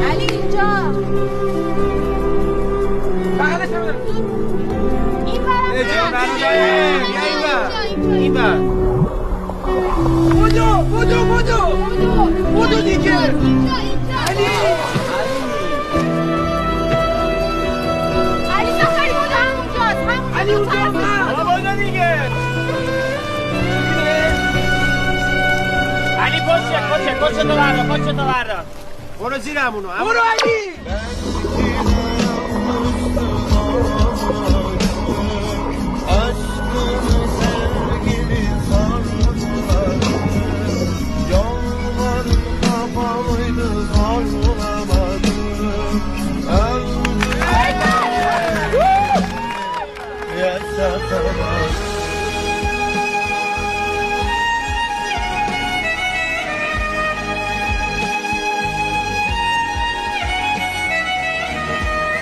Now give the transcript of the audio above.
علی اینجا بغلش هم این برم این بر بودو دیگه علی سفری بودو همونجاست علی اونجا بودو دیگه علی پشت تو برا برو زیر همونو برو علی Yes,